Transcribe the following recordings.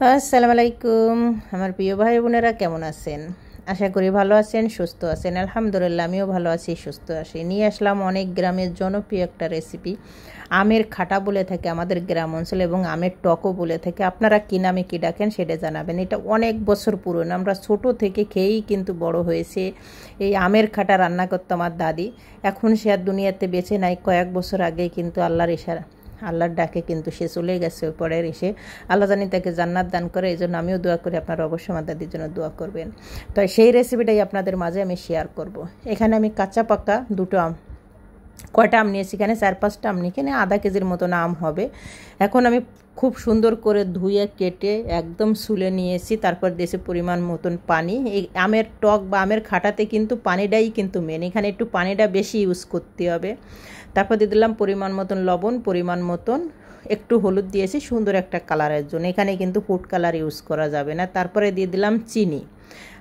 আসসালামু আলাইকুম আমার প্রিয় ভাই বোনেরা, কেমন আছেন? আশা করি ভালো আছেন, সুস্থ আছেন। আলহামদুলিল্লাহ আমিও ভালো আছি, সুস্থ আছি। নিয়ে আসলাম অনেক গ্রামের জনপ্রিয় একটা রেসিপি। আমের খাটা বলে থাকে আমাদের গ্রাম অঞ্চলে, এবং আমের টকও বলে থাকে। আপনারা কী নামে কী ডাকেন সেটা জানাবেন। এটা অনেক বছর পুরনো, আমরা ছোট থেকে খেয়েই কিন্তু বড় হয়েছে। এই আমের খাটা রান্না করতো আমার দাদি। এখন সে আর দুনিয়াতে বেঁচে নাই। কয়েক বছর আগেই কিন্তু আল্লাহর ডাকে কিন্তু সে চলে গেছে। পরে এসে আল্লাহ জানি তাকে জান্নাত দান করে। এই জন্য আমিও দোয়া করি, আপনারা অবশ্যই আমার দাদির জন্য দোয়া করবেন। তো সেই রেসিপিটাই আপনাদের মাঝে আমি শেয়ার করব। এখানে আমি কাঁচা পাকা দুটো আম, কয়টা আম নিয়েছি, এখানে 4-5টা আম নিয়ে, এখানে আধা কেজির মতন আম হবে। এখন আমি খুব সুন্দর করে ধুয়ে কেটে একদম সুলে নিয়েছি। তারপর দিয়েছি পরিমাণ মতন পানি। এই আমের টক বা আমের খাটাতে কিন্তু পানিটাই কিন্তু মেন, এখানে একটু পানিটা বেশি ইউজ করতে হবে। তারপর দিয়ে দিলাম পরিমাণ মতন লবণ, পরিমাণ মতন একটু হলুদ দিয়েছি সুন্দর একটা কালারের জন্য। এখানে কিন্তু ফুড কালার ইউজ করা যাবে না। তারপরে দিয়ে দিলাম চিনি।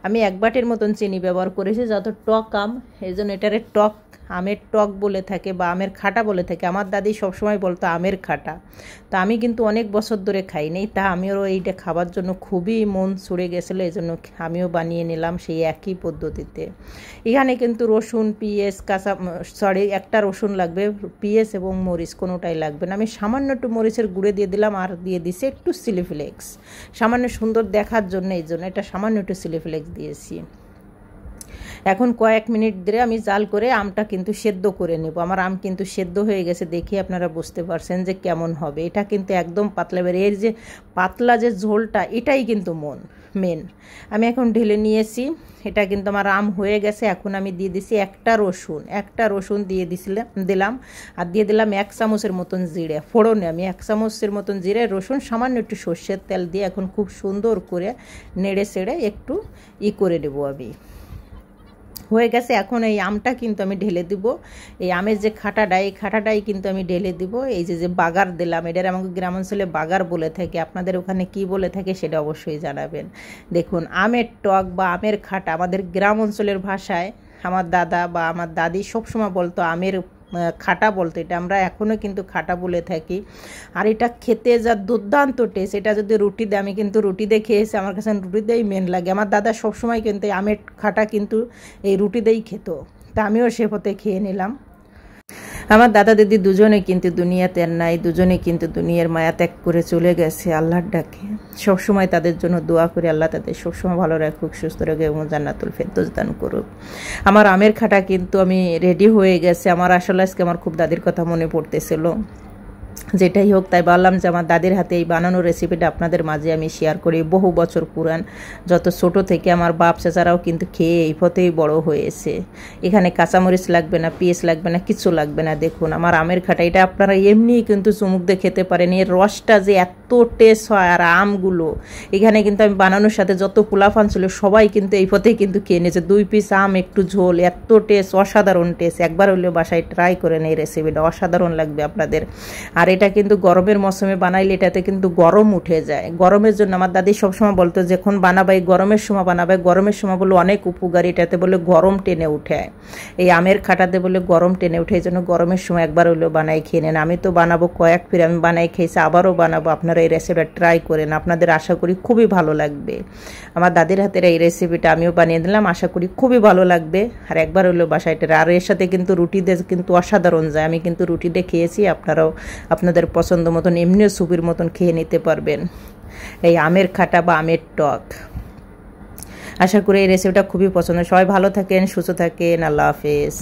আমি 1 বাটির মতন চিনি ব্যবহার করেছি, যত টক আম এই জন্য এটারে টক আমের টক বলে থাকে বা আমের খাটা বলে থাকে। আমার দাদি সবসময় বলতো আমের খাটা। তা আমি কিন্তু অনেক বছর ধরে খাইনি, তা আমিও এইটা খাবার জন্য খুবই মন ছুড়ে গেছিলো, এই জন্য আমিও বানিয়ে নিলাম সেই একই পদ্ধতিতে। এখানে কিন্তু রসুন, পেঁয়াজ, একটা রসুন লাগবে, পেঁয়াজ এবং মরিচ কোনোটাই লাগবে না। আমি সামান্য একটু মরিচের গুঁড়ে দিয়ে দিলাম, আর দিয়ে দিছি একটু চিলি ফ্লেক্স, সামান্য সুন্দর দেখার জন্য। এই জন্য এটা সামান্য একটু চিলি ফ্লেক্স দিয়েছি। এখন কয়েক মিনিট ধরে আমি জাল করে আমটা কিন্তু সেদ্ধ করে নেব। আমার আম কিন্তু সেদ্ধ হয়ে গেছে, দেখে আপনারা বুঝতে পারছেন যে কেমন হবে। এটা কিন্তু একদম পাতলা বের, এর যে পাতলা যে ঝোলটা এটাই কিন্তু মেন। আমি এখন ঢেলে নিয়েছি। এটা কিন্তু আমার আম হয়ে গেছে। এখন আমি দিয়ে দিছি একটা রসুন দিয়ে দিলাম, আর দিয়ে দিলাম 1 চামচের মতন জিরে ফোড়নে। আমি 1 চামচের মতন জিরে, রসুন, সামান্য একটু সর্ষের তেল দিয়ে এখন খুব সুন্দর করে নেড়ে চেড়ে একটু করে নেবো। আমি হয়ে গেছে। এখন এই আমটা কিন্তু আমি ঢেলে দিব। এই আমের যে খাটাটাই কিন্তু আমি ঢেলে দিব। এই যে বাগার দিলাম, এটার আমাকে গ্রাম অঞ্চলে বাগার বলে থাকে, আপনাদের ওখানে কি বলে থাকে সেটা অবশ্যই জানাবেন। দেখুন, আমের টক বা আমের খাটা আমাদের গ্রাম অঞ্চলের ভাষায় আমার দাদা বা আমার দাদি সবসময় বলতো আমের খাটা বলতো। এটা আমরা এখনও কিন্তু খাটা বলে থাকি। আর এটা খেতে যা দুর্দান্ত টেস্ট, এটা যদি রুটি দেয়, আমি কিন্তু রুটি দিয়ে খেয়েছি, আমার কাছে রুটি দিয়েই মেন লাগে। আমার দাদা সবসময় কিন্তু আমের খাটা কিন্তু এই রুটি দিয়েই খেত, তা আমিও সে পথে খেয়ে নিলাম। আমার দাদা দিদি দুজনে কিন্তু দুনিয়াতে নাই, দুজনে কিন্তু দুনিয়ার মায়া ত্যাগ করে চলে গেছে আল্লাহর ডাকে। সবসময় তাদের জন্য দোয়া করি, আল্লাহ তাদের সবসময় ভালো রাখুক, সুস্থ রাখুক এবং জান্নাতুল ফেরদৌস দান করুক। আমার আমের খাটা কিন্তু আমি রেডি হয়ে গেছে। আমার আসলে আজকে আমার খুব দাদির কথা মনে পড়তেছিল। যেটাই হোক, তাই বললাম যে আমার দাদির হাতে এই বানানো রেসিপিটা আপনাদের মাঝে আমি শেয়ার করি। বহু বছর পুরান, যত ছোট থেকে আমার বাপ চাচারাও কিন্তু খেয়ে এই পথেই বড় হয়েছে। এখানে কাঁচামরিচ লাগবে না, পেঁয়াজ লাগবে না, কিছু লাগবে না। দেখুন আমার আমের খাটা, এটা আপনারা এমনিই কিন্তু চুমুক দিয়ে খেতে পারেন। এর রসটা যে এত টেস্ট হয়, আর আমগুলো এখানে কিন্তু আমি বানানোর সাথে যত পোলাপান ছিল সবাই কিন্তু এই পথেই কিন্তু খেয়ে নিয়েছে। 2 পিস আম, একটু ঝোল, এত টেস্ট, অসাধারণ টেস্ট। একবার হলেও বাসায় ট্রাই করেন এই রেসিপিটা, অসাধারণ লাগবে আপনাদের। আর এটা কিন্তু গরমের মৌসুমে বানাইলে এটাতে কিন্তু গরম উঠে যায়। গরমের জন্য আমার দাদি সবসময় বলতো, যখন বানাবাই গরমের সময় বানাবাই, গরমের সময় বলে অনেক উপকারী, এটাতে বলে গরম টেনে উঠে। এই আমের খাটাতে বলে গরম টেনে উঠে, এই জন্য গরমের সময় একবার হলেও বানাই খেয়ে নেন। আমি তো বানাবো কয়েক ফিরে, আমি বানাই খেয়েছি, আবারও বানাবো। আপনারা এই রেসিপিটা ট্রাই করেন, আপনাদের আশা করি খুবই ভালো লাগবে। আমার দাদির হাতের এই রেসিপিটা আমিও বানিয়ে দিলাম, আশা করি খুবই ভালো লাগবে। আর একবার হলেও বাসায় এটা, আর এর সাথে কিন্তু রুটি দিয়ে কিন্তু অসাধারণ যায়। আমি কিন্তু রুটি দিয়ে খেয়েছি, আপনারাও আপনাদের পছন্দ মতন এমনিও সুপির মতন খেয়ে নিতে পারবেন এই আমের খাটা বা আমের টক। আশা করি এই রেসিপিটা খুবই পছন্দ। সবাই ভালো থাকেন, সুস্থ থাকেন, আল্লাহ হাফেজ।